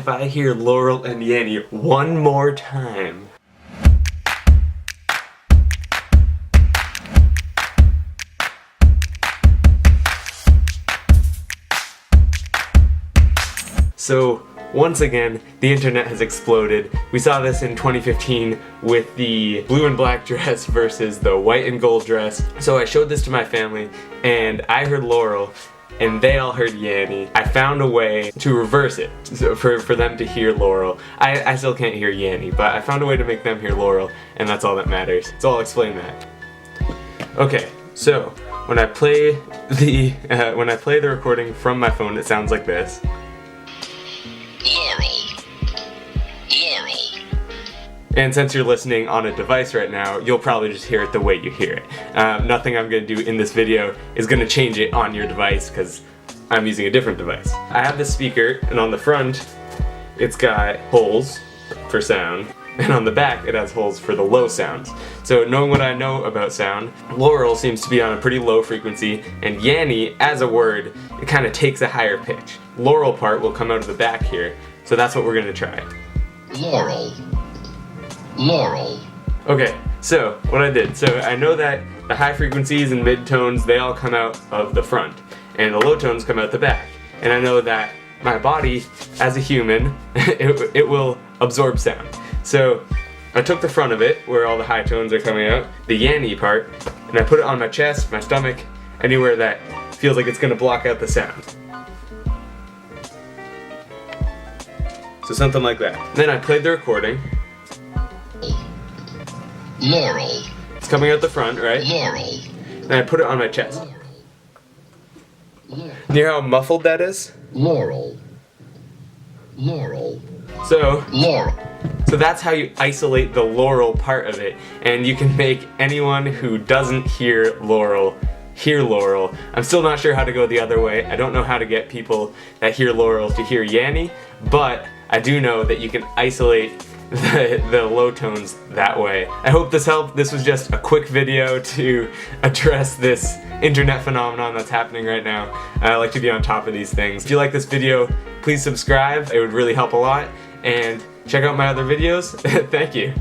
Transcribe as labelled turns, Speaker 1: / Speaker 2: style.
Speaker 1: if I hear Laurel and Yanny one more time. So, once again, the internet has exploded. We saw this in 2015 with the blue and black dress versus the white and gold dress. So I showed this to my family, and I heard Laurel, and they all heard Yanny. I found a way to reverse it, so for them to hear Laurel. I still can't hear Yanny, but I found a way to make them hear Laurel, and that's all that matters. So I'll explain that. Okay, so when I play the recording from my phone, it sounds like this. And since you're listening on a device right now, you'll probably just hear it the way you hear it. Nothing I'm going to do in this video is going to change it on your device because I'm using a different device. I have this speaker, and on the front it's got holes for sound, and on the back it has holes for the low sounds. So knowing what I know about sound, Laurel seems to be on a pretty low frequency, and Yanny, as a word, it kind of takes a higher pitch. Laurel part will come out of the back here, so that's what we're going to try.
Speaker 2: Laurel. Laurel.
Speaker 1: Okay, so what I did, so I know that the high frequencies and mid-tones, they all come out of the front, and the low tones come out the back. And I know that my body, as a human, it will absorb sound. So I took the front of it, where all the high tones are coming out, the Yanny part, and I put it on my chest, my stomach, anywhere that feels like it's going to block out the sound. So something like that. Then I played the recording.
Speaker 2: Laurel.
Speaker 1: It's coming out the front, right?
Speaker 2: Laurel.
Speaker 1: And I put it on my chest. You hear how muffled that is?
Speaker 2: Laurel. Laurel.
Speaker 1: So
Speaker 2: Laurel.
Speaker 1: So that's how you isolate the Laurel part of it, and you can make anyone who doesn't hear Laurel hear Laurel. I'm still not sure how to go the other way. I don't know how to get people that hear Laurel to hear Yanny, but I do know that you can isolate the low tones that way. I hope this helped. This was just a quick video to address this internet phenomenon that's happening right now. I like to be on top of these things. If you like this video, please subscribe. It would really help a lot. And check out my other videos. Thank you.